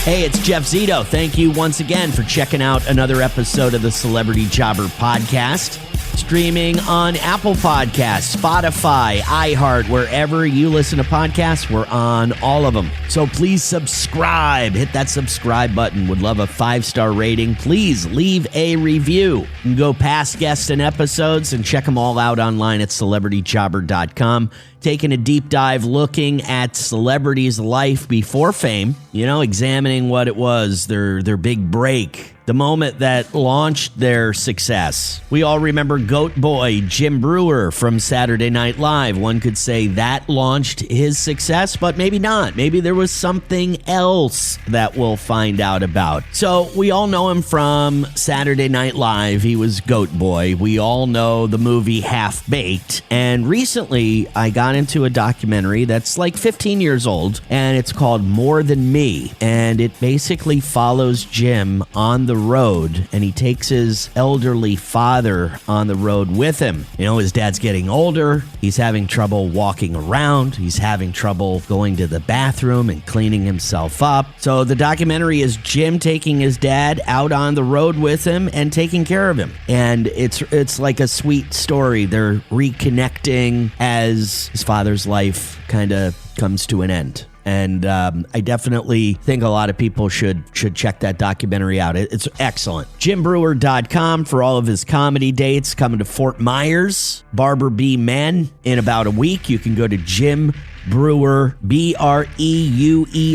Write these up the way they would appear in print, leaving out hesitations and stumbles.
Hey, it's Jeff Zito. Thank you once again for checking out another episode of the Celebrity Jobber Podcast. Streaming on Apple Podcasts, Spotify, iHeart, wherever you listen to podcasts, we're on all of them. So please subscribe. Hit that subscribe button. Would love a 5-star rating. Please leave a review. You can go past guests and episodes and check them all out online at celebrityjobber.com. Taking a deep dive looking at celebrities' life before fame, examining what it was, their big break, the moment that launched their success. We all remember Goat Boy Jim Breuer from Saturday Night Live. One could say that launched his success, but maybe not. Maybe there was something else that we'll find out about. So we all know him from Saturday Night Live. He was Goat Boy. We all know the movie Half Baked. And recently I got into a documentary that's like 15 years old, and it's called More Than Me. And it basically follows Jim on the road, and he takes his elderly father on the road with him. His dad's getting older. He's having trouble walking around. He's having trouble going to the bathroom and cleaning himself up. So the documentary is Jim taking his dad out on the road with him and taking care of him. And it's like a sweet story. They're reconnecting as his father's life kind of comes to an end. And I definitely think a lot of people should check that documentary out. It's excellent. JimBreuer.com for all of his comedy dates. Coming to Fort Myers, Barber B. Men in about a week. You can go to JimBreuer,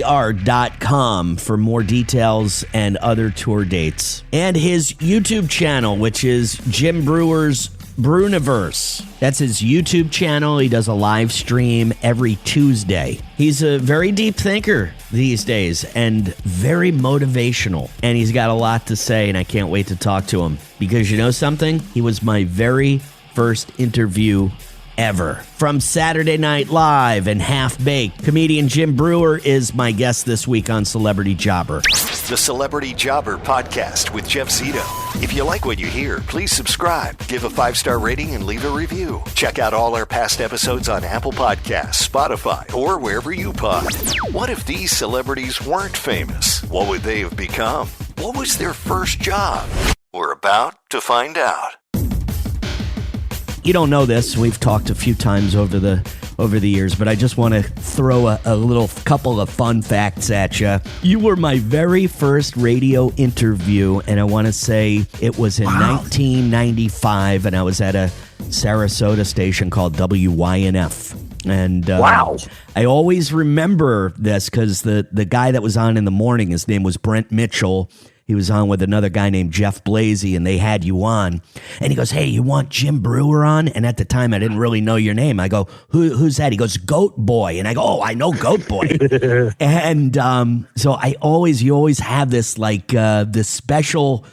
BREUER.com for more details and other tour dates. And his YouTube channel, which is Jim Breuer's Bruniverse. That's his YouTube channel. He does a live stream every Tuesday. He's a very deep thinker these days and very motivational. And he's got a lot to say, and I can't wait to talk to him. Because you know something? He was my very first interview ever. From Saturday Night Live and Half Baked, comedian Jim Breuer is my guest this week on Celebrity Jobber. The Celebrity Jobber Podcast with Jeff Zito. If you like what you hear, please subscribe, give a 5-star rating, and leave a review. Check out all our past episodes on Apple Podcasts, Spotify, or wherever you pod. What if these celebrities weren't famous? What would they have become? What was their first job? We're about to find out. You don't know this. We've talked a few times over the years, but I just want to throw a little couple of fun facts at you. You were my very first radio interview, and I want to say it was in 1995, and I was at a Sarasota station called WYNF. And wow. I always remember this because the guy that was on in the morning, his name was Brent Mitchell. He was on with another guy named Jeff Blasey, and they had you on. And he goes, "Hey, you want Jim Breuer on?" And at the time, I didn't really know your name. I go, who's that? He goes, "Goat Boy." And I go, "Oh, I know Goat Boy." And so you always have this this special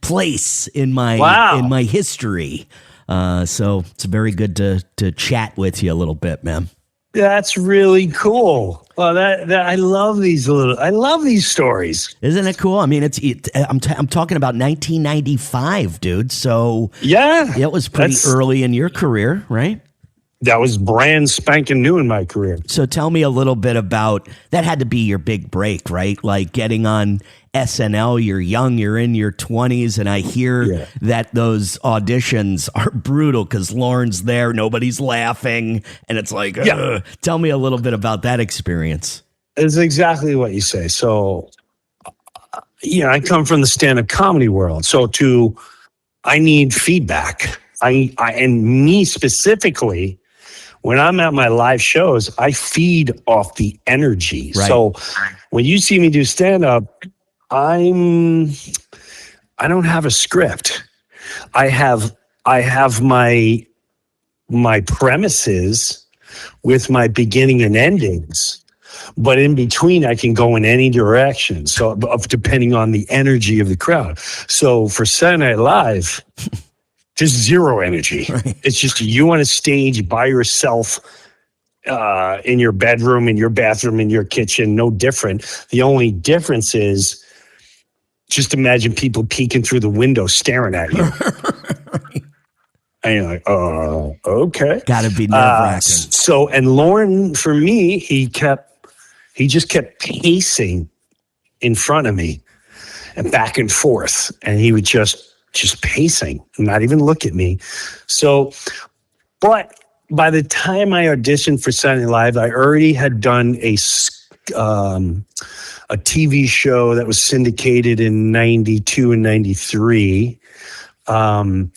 place in my history. So it's very good to chat with you a little bit, man. That's really cool. Well, I love these stories. Isn't it cool? I mean, I'm talking about 1995, dude. So yeah, it was pretty early in your career, right? That was brand spanking new in my career. So tell me a little bit about that. Had to be your big break, right? Like getting on SNL. You're young, you're in your 20s, and I hear that those auditions are brutal because Lauren's there, nobody's laughing, and it's like, tell me a little bit about that experience. It's exactly what you say. So, I come from the stand-up comedy world, so I need feedback. And me specifically, when I'm at my live shows, I feed off the energy. Right. So when you see me do stand-up, I don't have a script. I have my premises with my beginning and endings, but in between I can go in any direction. So depending on the energy of the crowd. So for Saturday Night Live, just zero energy. Right. It's just you on a stage by yourself, in your bedroom, in your bathroom, in your kitchen, no different. The only difference is just imagine people peeking through the window staring at you. And you're like, okay. Gotta be nerve-wracking. And Lauren, for me, he just kept pacing in front of me and back and forth. And he would just pacing, not even look at me. So, but by the time I auditioned for Saturday Night Live, I already had done a TV show that was syndicated in 92 and 93. I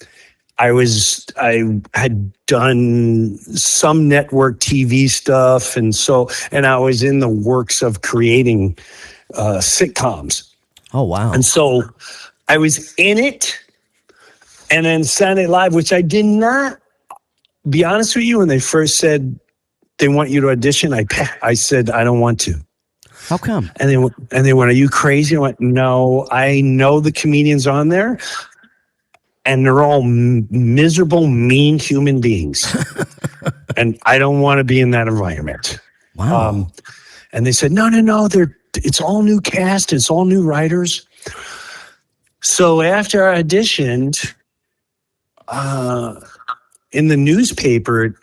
had done some network TV stuff. And I was in the works of creating sitcoms. Oh, wow. And so I was in it. And then Saturday Night Live, which I did not, be honest with you, when they first said they want you to audition, I said, I don't want to. How come? And they went, are you crazy? I went, no, I know the comedians on there, and they're all miserable, mean human beings. And I don't want to be in that environment. Wow. And they said, no, it's all new cast, it's all new writers. So after I auditioned, in the newspaper,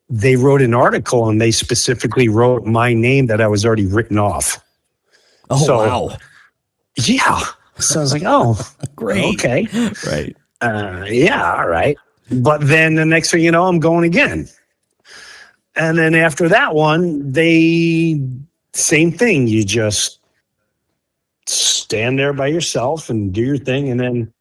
they wrote an article and they specifically wrote my name that I was already written off. Oh, wow. Yeah. So I was like, oh, great. Okay. Right. Yeah, all right. But then the next thing you know, I'm going again. And then after that one, same thing. You just stand there by yourself and do your thing. And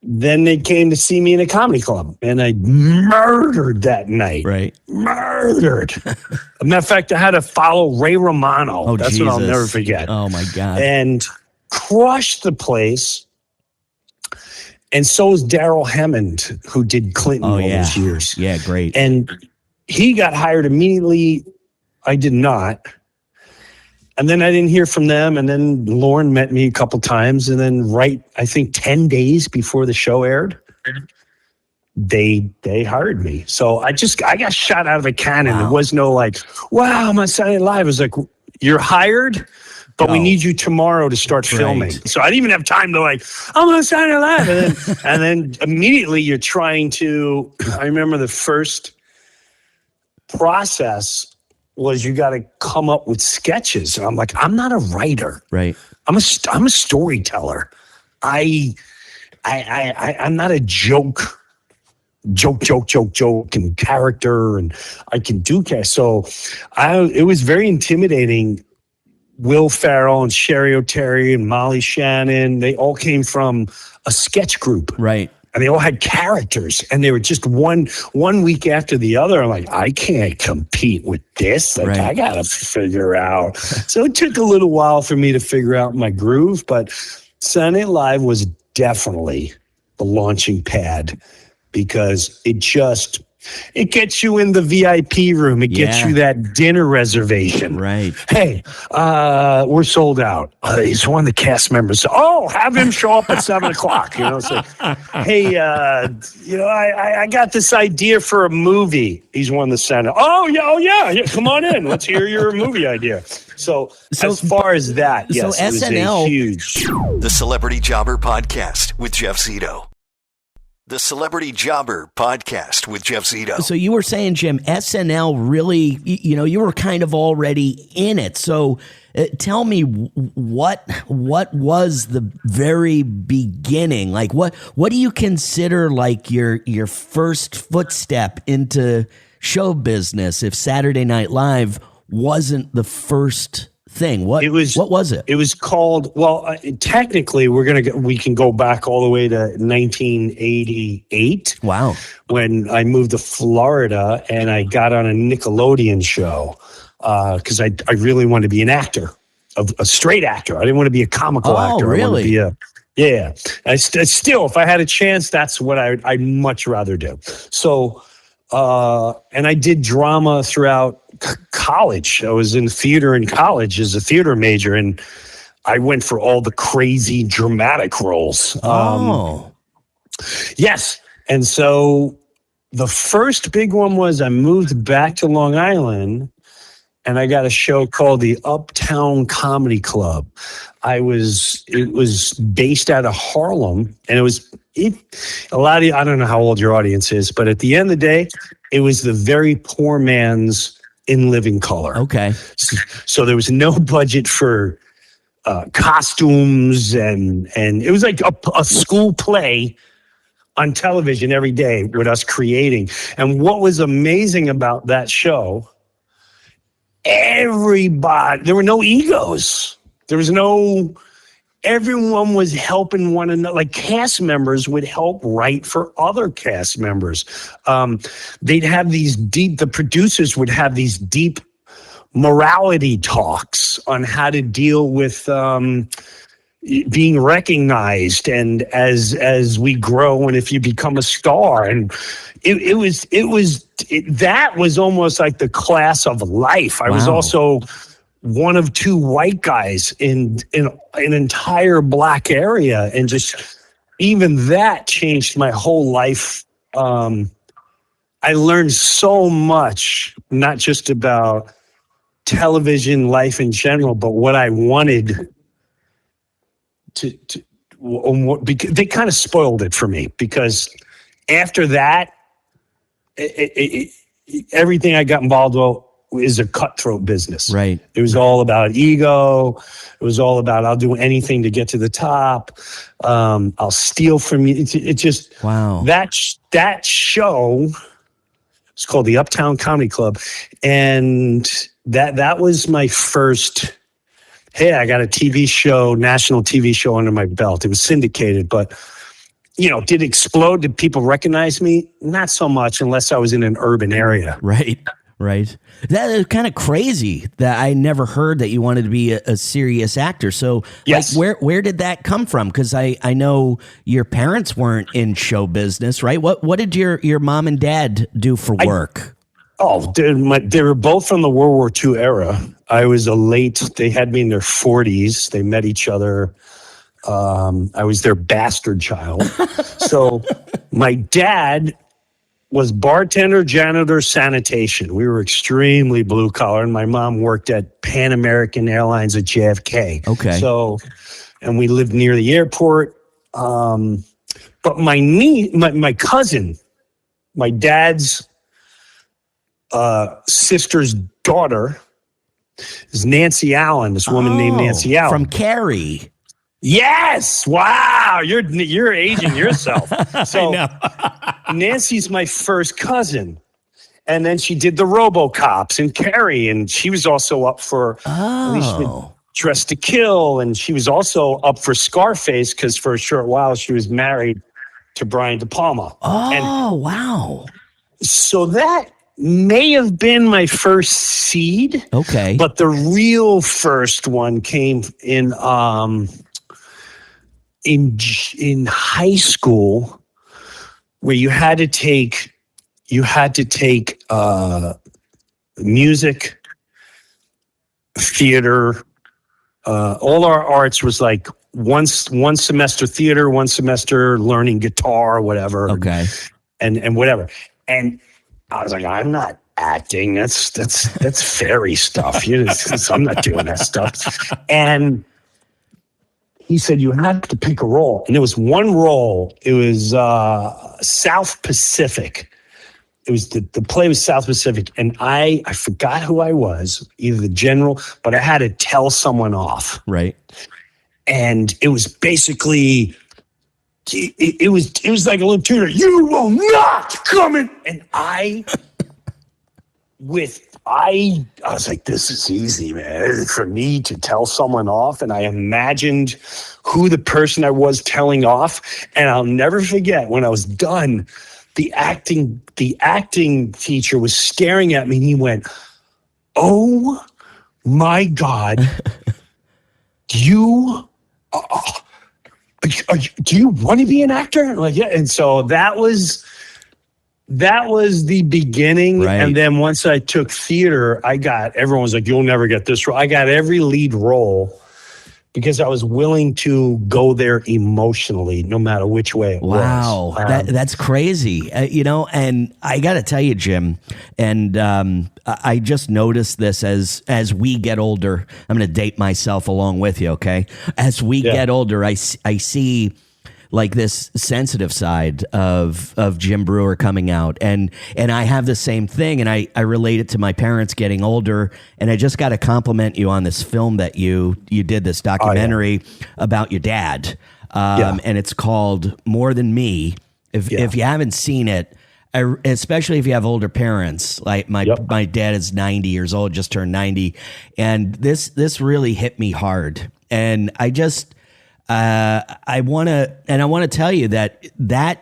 then they came to see me in a comedy club, and I murdered that night. Right. Murdered. As a matter of fact, I had to follow Ray Romano. Oh, that's Jesus. what I'll never forget. Oh, my God. And crushed the place. And so is Daryl Hammond, who did Clinton all those years. Yeah, great. And he got hired immediately. I did not. And then I didn't hear from them. And then Lauren met me a couple times. And then I think 10 days before the show aired, they hired me. So I got shot out of a cannon. Wow. There was no like, wow, I'm on Saturday Night Live. It was like, you're hired, but we need you tomorrow to start filming. So I didn't even have time to like, I'm on Saturday Night Live. And then immediately you're trying to, I remember the first process was you got to come up with sketches. And I'm like, I'm not a writer. Right. I'm a storyteller. I'm not a joke and character, and I can do character. So it was very intimidating. Will Ferrell and Sherry O'Terry and Molly Shannon, they all came from a sketch group. Right. And they all had characters, and they were just one week after the other. I'm like, I can't compete with this. Like, I got to figure out. So it took a little while for me to figure out my groove, but Saturday Night Live was definitely the launching pad, because it gets you in the VIP room. It gets you that dinner reservation. Right. Hey, we're sold out. He's one of the cast members. Oh, have him show up at 7:00. You know, it's like, hey, I got this idea for a movie. He's one of the center. Oh yeah. Come on in. Let's hear your movie idea. So as far as that, yes, so it was SNL, a huge. The Celebrity Jobber Podcast with Jeff Zito. The Celebrity Jobber Podcast with Jeff Zito. So you were saying, Jim, SNL really, you were kind of already in it. So tell me, what was the very beginning? Like, what do you consider like your first footstep into show business if Saturday Night Live wasn't the first thing? What was it? It was called, technically we can go back all the way to 1988. Wow. When I moved to Florida and I got on a Nickelodeon show, because I really wanted to be an actor, a straight actor. I didn't want to be a comical actor. Really? I wanted to be I still, if I had a chance, that's what I'd much rather do. So, and I did drama throughout college. I was in theater in college as a theater major, and I went for all the crazy dramatic roles. Yes. And so the first big one was I moved back to Long Island, and I got a show called the Uptown Comedy Club. It was based out of Harlem, and I don't know how old your audience is, but at the end of the day, it was the very poor man's In Living Color. Okay. So there was no budget for costumes, and it was like a school play on television every day with us creating. And what was amazing about that show, everybody, there were no egos. There was no, everyone was helping one another. Like cast members would help write for other cast members. They'd have the producers would have these deep morality talks on how to deal with being recognized, and as we grow, and if you become a star. And that was almost like the class of life. I was also one of two white guys in an entire black area, and just even that changed my whole life. I learned so much, not just about television life in general, but what I wanted because they kind of spoiled it for me, because after that, everything I got involved with is a cutthroat business. Right. It was all about ego. It was all about, I'll do anything to get to the top. I'll steal from you. It just, that show, it's called the Uptown Comedy Club. And that was my first, hey, I got a TV show, national TV show under my belt. It was syndicated, but, did it explode? Did people recognize me? Not so much, unless I was in an urban area. Right. That is kind of crazy that I never heard that you wanted to be a serious actor. So yes. Like, where did that come from? Because I know your parents weren't in show business, right? What did your mom and dad do for work? They were both from the World War II era. I was they had me in their 40s. They met each other. I was their bastard child. So my dad was bartender, janitor, sanitation. We were extremely blue collar, and my mom worked at Pan American Airlines at JFK. Okay. So, and we lived near the airport. But my cousin, my dad's sister's daughter, is Nancy Allen. This woman named Nancy Allen from Carrie. Yes! Wow, you're aging yourself. So Nancy's my first cousin, and then she did the RoboCops and Carrie, and she was also up for Dressed to Kill, and she was also up for Scarface because for a short while she was married to Brian De Palma. Wow! So that may have been my first seed. Okay, but the real first one came in high school, where you had to take music, theater, all our arts was like one semester theater, one semester learning guitar, whatever. Okay. And whatever. And I was like, I'm not acting. That's fairy stuff. I'm not doing that stuff. And he said, you have to pick a role. And there was one role. It was South Pacific. It was the play was South Pacific. And I forgot who I was, either the general, but I had to tell someone off. Right. And it was basically, it was like a little tutor. You will not come in. And I was like, this is easy, man, for me to tell someone off. And I imagined who the person I was telling off. And I'll never forget when I was done, the acting teacher was staring at me and he went, oh my God, do you want to be an actor? I'm like, yeah. And so that was the beginning. Right. And then once I took theater, everyone was like, you'll never get this role. I got every lead role because I was willing to go there emotionally, no matter which way it was. Wow. That's crazy. And I got to tell you, Jim, and I just noticed this as we get older. I'm going to date myself along with you, okay? As we get older, I see like this sensitive side of Jim Breuer coming out, and I have the same thing, and I relate it to my parents getting older. And I just got to compliment you on this film that you did, this documentary about your dad, and it's called More Than Me. If you haven't seen it, especially if you have older parents, like my dad is 90 years old, just turned 90, and this really hit me hard. And I just I want to tell you that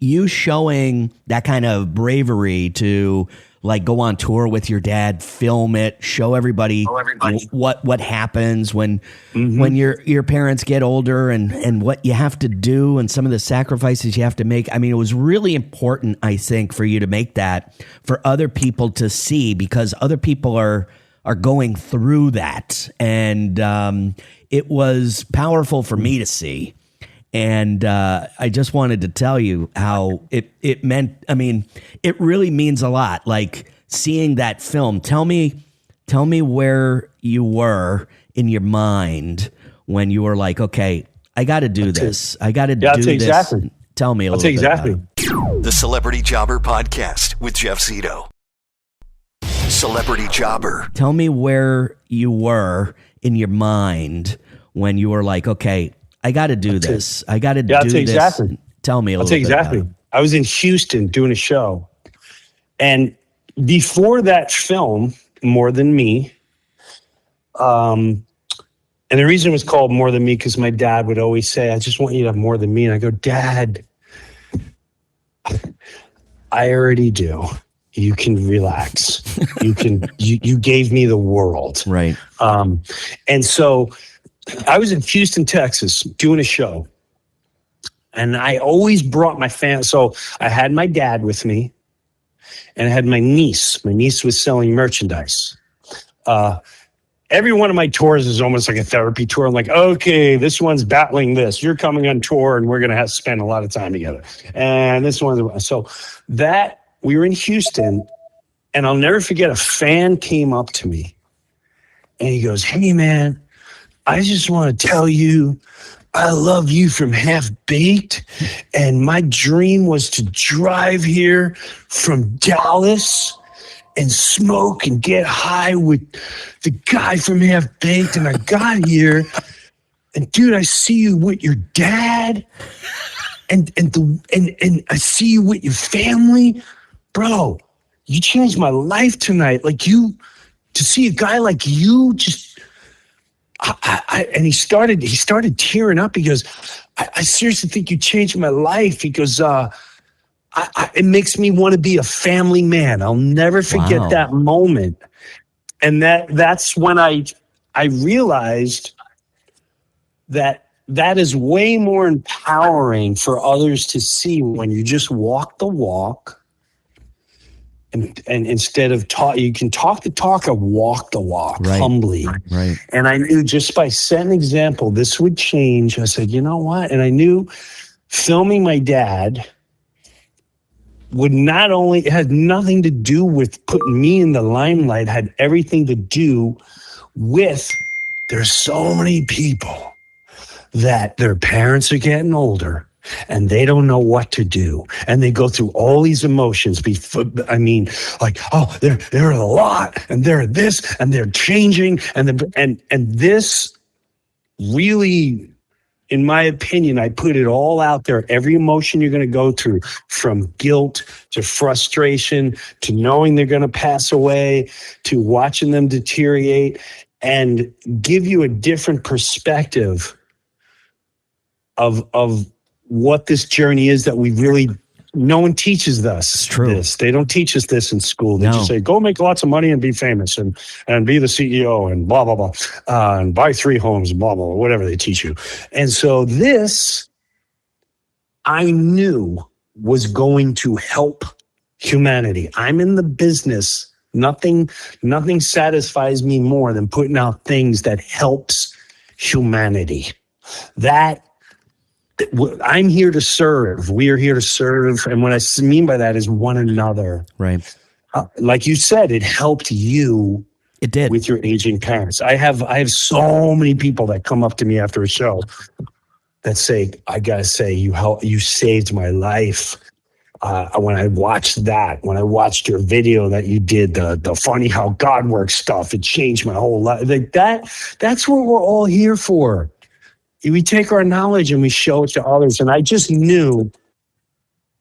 you showing that kind of bravery to like go on tour with your dad, film it, show everybody what happens when your parents get older and what you have to do and some of the sacrifices you have to make. I mean, it was really important, I think, for you to make that for other people to see, because other people are going through that. And it was powerful for me to see. And I just wanted to tell you how it meant. I mean, it really means a lot. Like seeing that film. Tell me where you were in your mind when you were like, okay, I got to do this. I got to do this. Exactly. Tell me a little bit. Exactly. The Celebrity Jobber Podcast with Jeff Zito. Celebrity Jobber. Tell me where you were in your mind when you were like, okay, I got to do this. I got to do this. Exactly. Tell me a little bit. Exactly. About it. I was in Houston doing a show. And before that film, More Than Me, and the reason it was called More Than Me, because my dad would always say, I just want you to have more than me. And I go, Dad, I already do. You can relax. You can, you gave me the world. Right. And so I was in Houston, Texas, doing a show. And I always brought my family. So I had my dad with me, and I had my niece. My niece was selling merchandise. Every one of my tours is almost like a therapy tour. I'm like, okay, this one's battling this. You're coming on tour, and we're going to have to spend a lot of time together. And this one's so that we were in Houston, and I'll never forget, a fan came up to me, and he goes, hey, man, I just want to tell you, I love you from Half Baked. And my dream was to drive here from Dallas and smoke and get high with the guy from Half Baked. And I got here, and dude, I see you with your dad, and I see you with your family. Bro, you changed my life tonight. Like, to see a guy like you just, and he started tearing up. He goes, I seriously think you changed my life. He goes, it makes me want to be a family man. I'll never forget that moment. And that's when I realized that is way more empowering for others to see when you just walk the walk. And instead of you can talk the talk or walk the walk humbly. Right. And I knew just by setting an example, this would change. I said, you know what? And I knew filming my dad would not only, it had nothing to do with putting me in the limelight, had everything to do with, there's so many people that their parents are getting older and they don't know what to do. And they go through all these emotions. Like, oh, they're a lot, and they're this, and they're changing. And this really, in my opinion, I put it all out there. Every emotion you're going to go through, from guilt to frustration, to knowing they're going to pass away, to watching them deteriorate, and give you a different perspective of what this journey is that we really, no one teaches us this. They don't teach us this in school. They just say, go make lots of money and be famous and be the CEO and blah, blah, blah, and buy 3 homes, blah, blah, blah, whatever they teach you. And so this, I knew, was going to help humanity. I'm in the business. Nothing satisfies me more than putting out things that helps humanity. I'm here to serve. We are here to serve. And what I mean by that is one another. Right. Like you said, it helped you. It did. With your aging parents. I have so many people that come up to me after a show that say, I gotta say, you saved my life. When I watched your video that you did, the funny how God works stuff, it changed my whole life. Like that's what we're all here for. We take our knowledge and we show it to others. And I just knew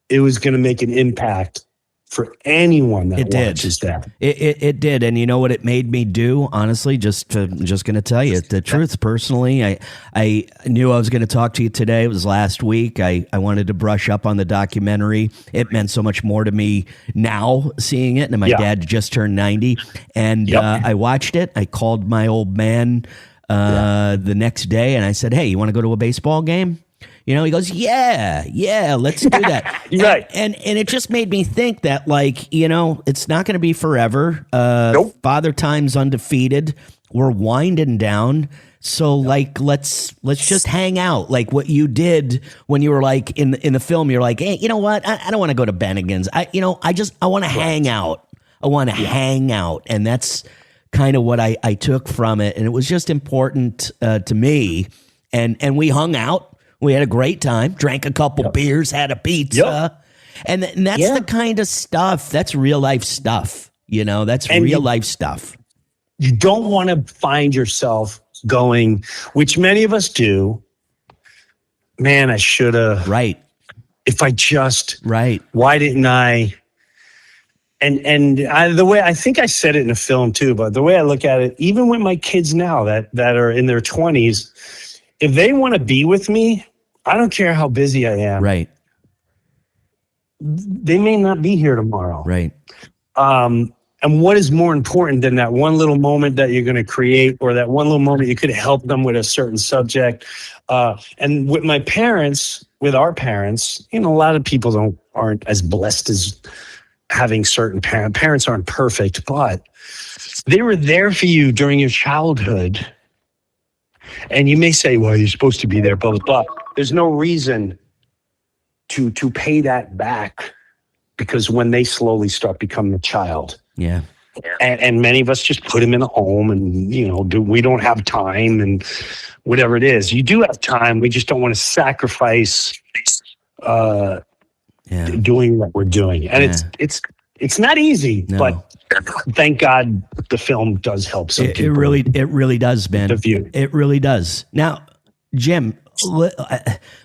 it was going to make an impact for anyone that watches that. It did. And you know what it made me do? Honestly, just going to tell you the truth. Personally, I knew I was going to talk to you today. It was last week. I wanted to brush up on the documentary. It meant so much more to me now seeing it. And my dad just turned 90. And I watched it. I called my old man the next day and I said, hey, you want to go to a baseball game? You know, he goes, yeah, let's do that. Right. And it just made me think that, like, you know, it's not going to be forever. Nope. Father Time's undefeated. We're winding down. So, like, let's just hang out. Like what you did when you were like in the film, you're like, hey, you know what? I don't want to go to Bennigan's. I want to hang out. I want to hang out. And that's kind of what I took from it. And it was just important to me. And we hung out. We had a great time, drank a couple beers, had a pizza. And that's the kind of stuff, that's real life stuff. You know, that's real life stuff. You don't want to find yourself going, which many of us do, man, I should have. Right. If I just. Right. Why didn't I? And the way, I think I said it in a film too, but the way I look at it, even with my kids now that are in their 20s, if they want to be with me, I don't care how busy I am. Right. They may not be here tomorrow. Right. And what is more important than that one little moment that you're going to create, or that one little moment you could help them with a certain subject? And with my parents, with our parents, you know, a lot of people aren't as blessed as having certain parents. Parents aren't perfect, but they were there for you during your childhood. And you may say, well, you're supposed to be there, blah, blah, blah. There's no reason to pay that back, because when they slowly start becoming a child. Yeah. And many of us just put them in a home and, you know, we don't have time and whatever it is. You do have time. We just don't want to sacrifice doing what we're doing. And it's not easy, but thank God the film does help some people. It really does, Ben. The view. It really does. Now, Jim,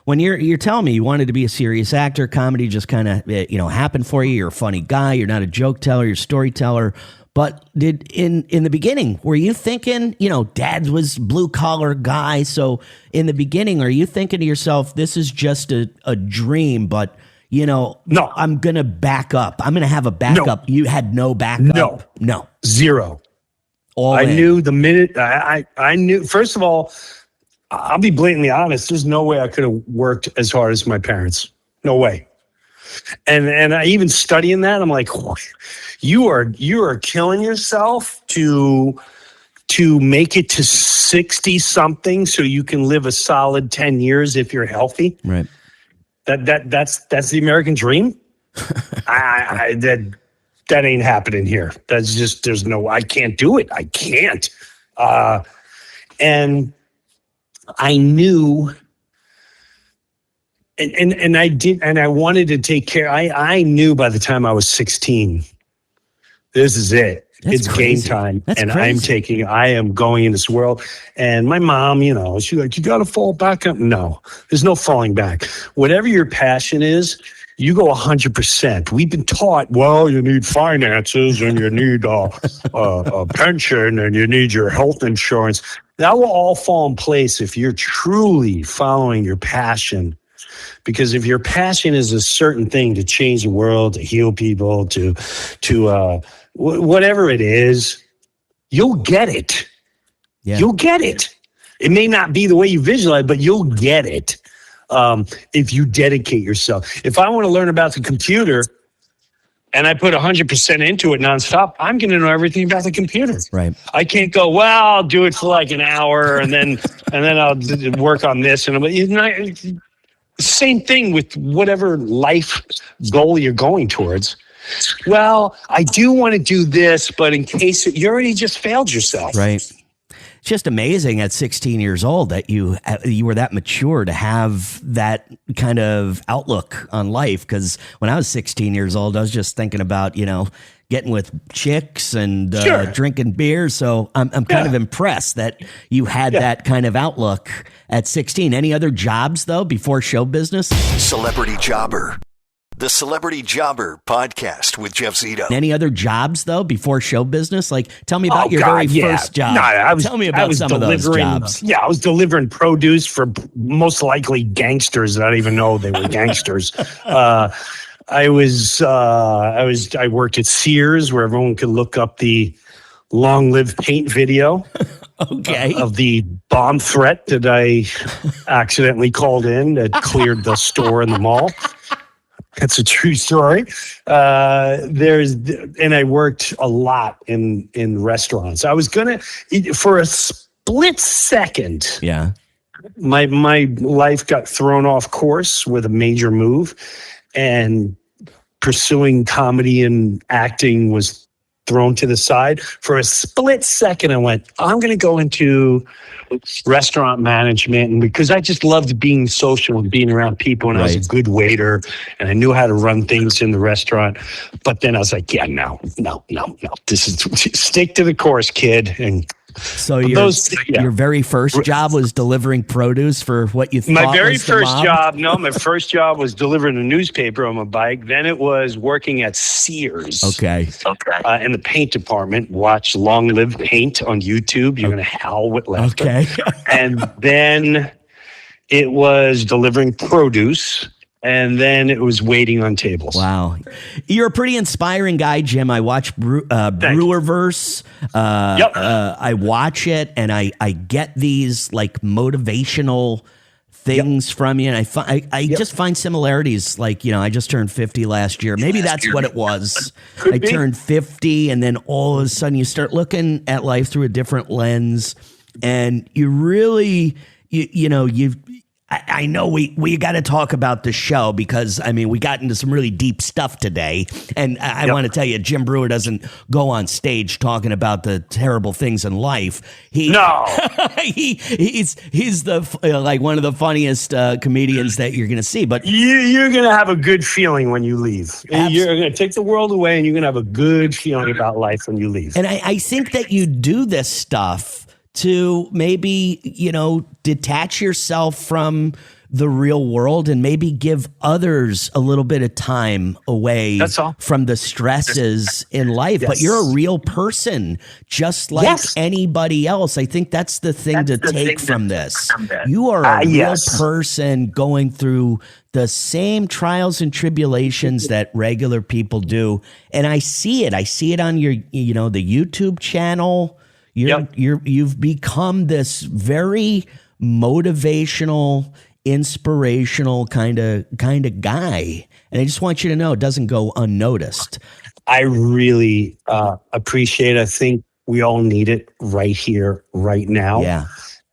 when you're telling me you wanted to be a serious actor, comedy just kind of happened for you. You're a funny guy. You're not a joke teller. You're a storyteller. But in the beginning, were you thinking, Dad was blue collar guy? So in the beginning, are you thinking to yourself, this is just a dream, but no, I'm going to back up. I'm going to have a backup. No. You had no backup. No. Zero. I knew the minute I knew, first of all, I'll be blatantly honest. There's no way I could have worked as hard as my parents. No way. And I even studying that, I'm like, you are killing yourself to make it to 60 something so you can live a solid 10 years if you're healthy. Right. That's the American dream. That ain't happening here. That's just, I can't do it. I can't. And I knew, and I did, and I wanted to take care. I knew by the time I was 16, this is it. It's game time. That's and crazy. I am going in this world. And my mom, she's like, you got to fall back up. No, there's no falling back. Whatever your passion is, you go 100%. We've been taught, well, you need finances and you need a pension and you need your health insurance. That will all fall in place if you're truly following your passion. Because if your passion is a certain thing, to change the world, to heal people, to whatever it is, you'll get it. Yeah. You'll get it. It may not be the way you visualize, but you'll get it if you dedicate yourself. If I want to learn about the computer and I put 100% into it nonstop, I'm going to know everything about the computer. Right. I can't go, well, I'll do it for like an hour and then I'll work on this. And same thing with whatever life goal you're going towards. Well, I do want to do this, but in case you already just failed yourself. Right. just amazing at 16 years old that you were that mature to have that kind of outlook on life. Because when I was 16 years old, I was just thinking about, getting with chicks and drinking beer. So I'm kind of impressed that you had that kind of outlook at 16. Any other jobs, though, before show business? Celebrity Jobber. The Celebrity Jobber Podcast with Jeff Zito. Any other jobs, though, before show business? Like, tell me about your very first job. No, tell me about some of those jobs. Yeah, I was delivering produce for most likely gangsters that I didn't even know they were gangsters. I worked at Sears, where everyone could look up the Long Live Paint video. Okay. Of the bomb threat that I accidentally called in that cleared the store in the mall. That's a true story. And I worked a lot in restaurants. I was for a split second. Yeah. My life got thrown off course with a major move, and pursuing comedy and acting was thrown to the side. For a split second, I went, I'm going to go into restaurant management, and because I just loved being social and being around people, and I was a good waiter and I knew how to run things in the restaurant. But then I was like, no. This is stick to the course, kid. And so your very first job was delivering produce for what you thought my very was the first mob? job. No, my first job was delivering a newspaper on my bike. Then it was working at Sears. Okay. In the paint department. Watch Long Live Paint on YouTube. You're going to howl with laughter. Okay. And then it was delivering produce. And then it was waiting on tables. Wow. You're a pretty inspiring guy, Jim. I watch Breuerverse. I watch it, and I get these like motivational things from you. And I just find similarities. Like, I just turned 50 last year. Maybe that's what it was. I turned 50, and then all of a sudden you start looking at life through a different lens. And you really, I know we got to talk about the show because, we got into some really deep stuff today. And I want to tell you, Jim Breuer doesn't go on stage talking about the terrible things in life. He's the like one of the funniest comedians that you're going to see. But you're going to have a good feeling when you leave. You're going to take the world away, and you're going to have a good feeling about life when you leave. And I think that you do this stuff to maybe, detach yourself from the real world and maybe give others a little bit of time away from the stresses in life. Yes. But you're a real person, just like anybody else. I think that's the thing to take from this. You are a real person going through the same trials and tribulations that regular people do. And I see it. I see it on your, the YouTube channel. You've become this very motivational, inspirational kind of guy, and I just want you to know it doesn't go unnoticed. I really appreciate it. I think we all need it right here, right now. Yeah,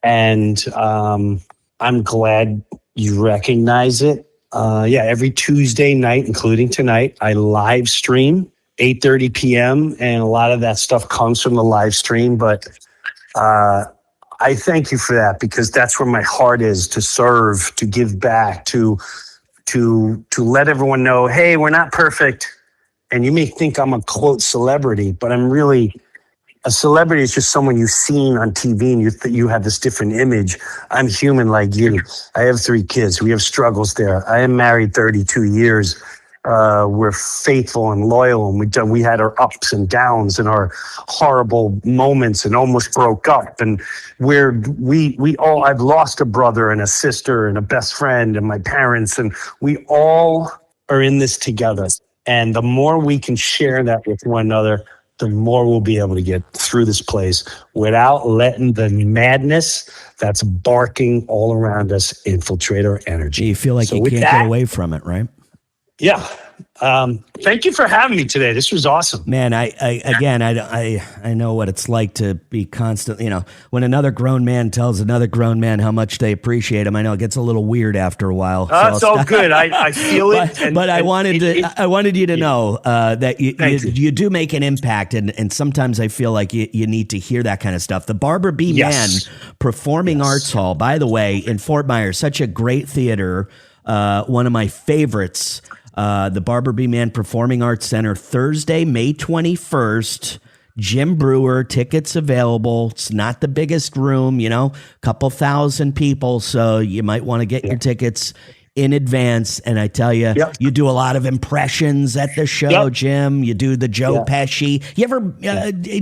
and I'm glad you recognize it. Every Tuesday night, including tonight, I live stream. 8:30 p.m. and a lot of that stuff comes from the live stream. But I thank you for that, because that's where my heart is, to serve, to give back, to let everyone know, hey, we're not perfect. And you may think I'm a quote celebrity, but I'm really a celebrity is just someone you've seen on TV, and you have this different image. I'm human like you. I have 3 kids. We have struggles there. I am married 32 years. We're faithful and loyal, and we had our ups and downs and our horrible moments and almost broke up. And I've lost a brother and a sister and a best friend and my parents, and we all are in this together. And the more we can share that with one another, the more we'll be able to get through this place without letting the madness that's barking all around us infiltrate our energy. You feel like you can't get away from it, right? Yeah. Thank you for having me today. This was awesome. Man, I know what it's like to be constantly, when another grown man tells another grown man how much they appreciate him. I know it gets a little weird after a while. It's all good. I feel it. But I wanted you to know that you do make an impact, and sometimes I feel like you need to hear that kind of stuff. The Barbara B. Mann Performing Arts Hall, by the way, in Fort Myers, such a great theater, one of my favorites. The Barbara B. Mann Performing Arts Center, Thursday, May 21st. Jim Breuer, tickets available. It's not the biggest room, a couple thousand people. So you might want to get your tickets in advance. And I tell you, you do a lot of impressions at the show, Jim. You do the Joe Pesci.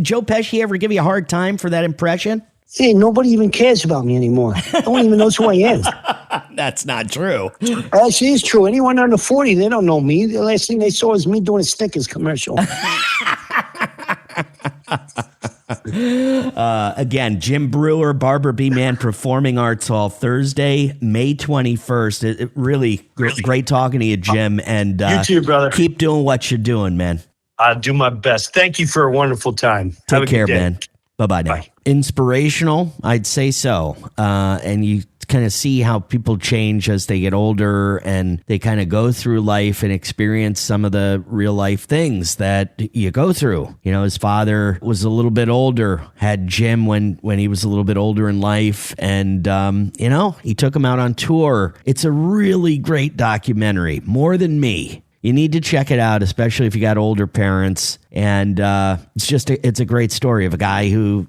Joe Pesci ever give you a hard time for that impression? Hey, nobody even cares about me anymore. No one even knows who I am. That's not true. Actually, it's true. Anyone under 40, they don't know me. The last thing they saw is me doing a Snickers commercial. Again, Jim Breuer, Barbara B. Mann Performing Arts Hall, Thursday, May 21st. It really great talking to you, Jim. And you too, brother. Keep doing what you're doing, man. I'll do my best. Thank you for a wonderful time. Take care, man. Bye-bye now. Bye. Inspirational, I'd say so. And you kind of see how people change as they get older, and they kind of go through life and experience some of the real life things that you go through. His father was a little bit older, had Jim when he was a little bit older in life, and, he took him out on tour. It's a really great documentary, More Than Me. You need to check it out, especially if you got older parents. And it's a great story of a guy who,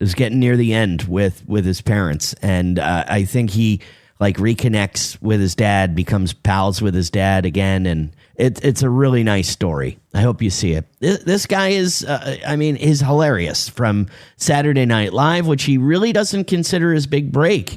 is getting near the end with his parents. And I think he reconnects with his dad, becomes pals with his dad again. And it's a really nice story. I hope you see it. This guy is, is hilarious, from Saturday Night Live, which he really doesn't consider his big break.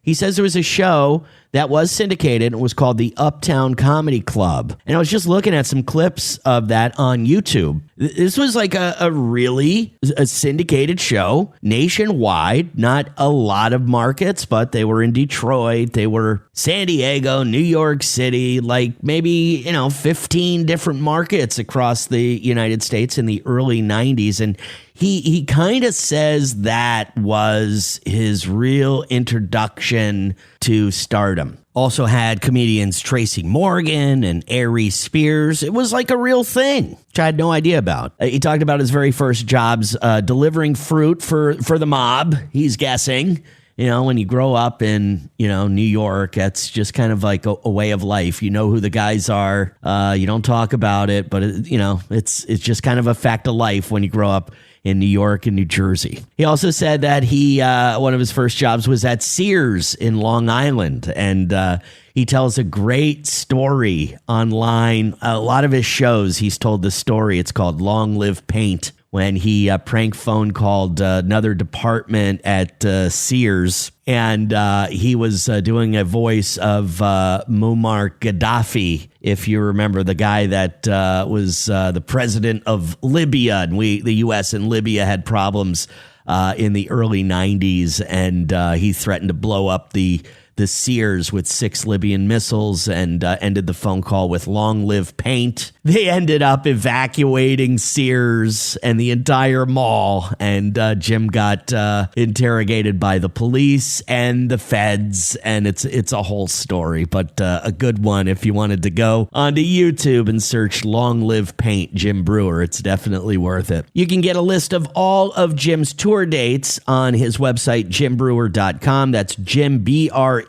He says there was a show that was syndicated. It was called the Uptown Comedy Club. And I was just looking at some clips of that on YouTube. This was like a syndicated show nationwide, not a lot of markets, but they were in Detroit. They were San Diego, New York City, like maybe, 15 different markets across the United States in the early 90s. And he kind of says that was his real introduction to stardom. Also had comedians Tracy Morgan and Aries Spears. It was like a real thing, which I had no idea about. He talked about his very first jobs delivering fruit for the mob, he's guessing. When you grow up in, New York, that's just kind of like a way of life. You know who the guys are. You don't talk about it, but, it's just kind of a fact of life when you grow up in New York and New Jersey. He also said that one of his first jobs was at Sears in Long Island. And he tells a great story online. A lot of his shows, he's told this story. It's called Long Live Paint. When he prank phone called another department at Sears, and he was doing a voice of Muammar Gaddafi, if you remember, the guy that was the president of Libya, and the U.S. and Libya had problems in the early 90s, and he threatened to blow up the Sears with 6 Libyan missiles, and ended the phone call with Long Live Paint. They ended up evacuating Sears and the entire mall, and Jim got interrogated by the police and the feds, and it's a whole story, but a good one if you wanted to go onto YouTube and search Long Live Paint Jim Breuer. It's definitely worth it. You can get a list of all of Jim's tour dates on his website, jimbreuer.com. That's Jim, BREUER.com.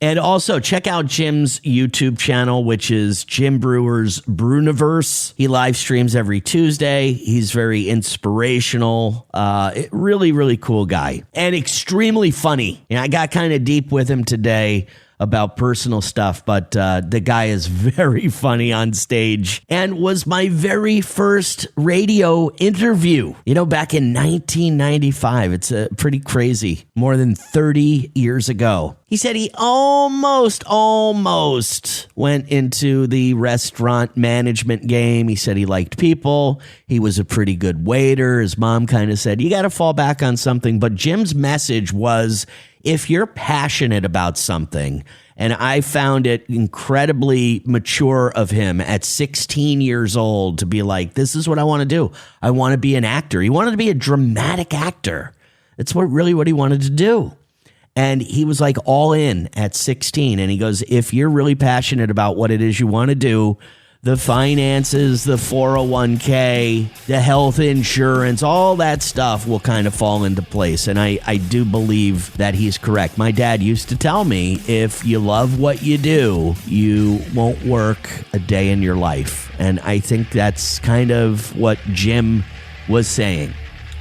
And also check out Jim's YouTube channel, which is Jim Brewer's Bruniverse. He live streams every Tuesday. He's very inspirational. Really, really cool guy. And extremely funny. I got kind of deep with him today about personal stuff, but the guy is very funny on stage, and was my very first radio interview, back in 1995. It's pretty crazy. More than 30 years ago. He said he almost went into the restaurant management game. He said he liked people. He was a pretty good waiter. His mom kind of said, you got to fall back on something. But Jim's message was, if you're passionate about something, and I found it incredibly mature of him at 16 years old to be like, this is what I want to do. I want to be an actor. He wanted to be a dramatic actor. That's what he wanted to do. And he was like all in at 16. And he goes, if you're really passionate about what it is you want to do, the finances, the 401k, the health insurance, all that stuff will kind of fall into place. And I do believe that he's correct. My dad used to tell me, if you love what you do, you won't work a day in your life. And I think that's kind of what Jim was saying.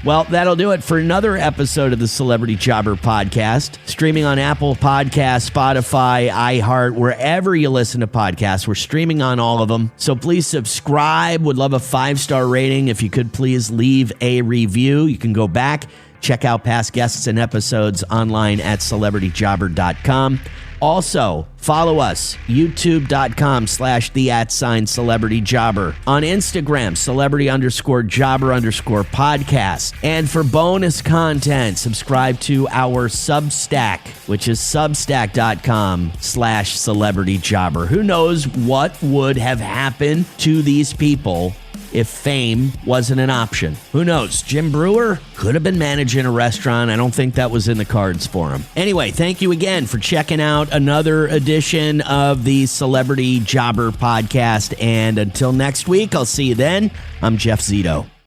Well, that'll do it for another episode of the Celebrity Jobber Podcast, streaming on Apple Podcasts, Spotify, iHeart, wherever you listen to podcasts. We're streaming on all of them. So please subscribe. Would love a 5-star rating. If you could please leave a review. You can go back, check out past guests and episodes online at celebrityjobber.com. Also, follow us, youtube.com/the@celebrityjobber. On Instagram, celebrity_jobber_podcast. And for bonus content, subscribe to our Substack, which is substack.com/celebrityjobber. Who knows what would have happened to these people if fame wasn't an option? Who knows? Jim Breuer could have been managing a restaurant. I don't think that was in the cards for him. Anyway, thank you again for checking out another edition of the Celebrity Jobber Podcast. And until next week, I'll see you then. I'm Jeff Zito.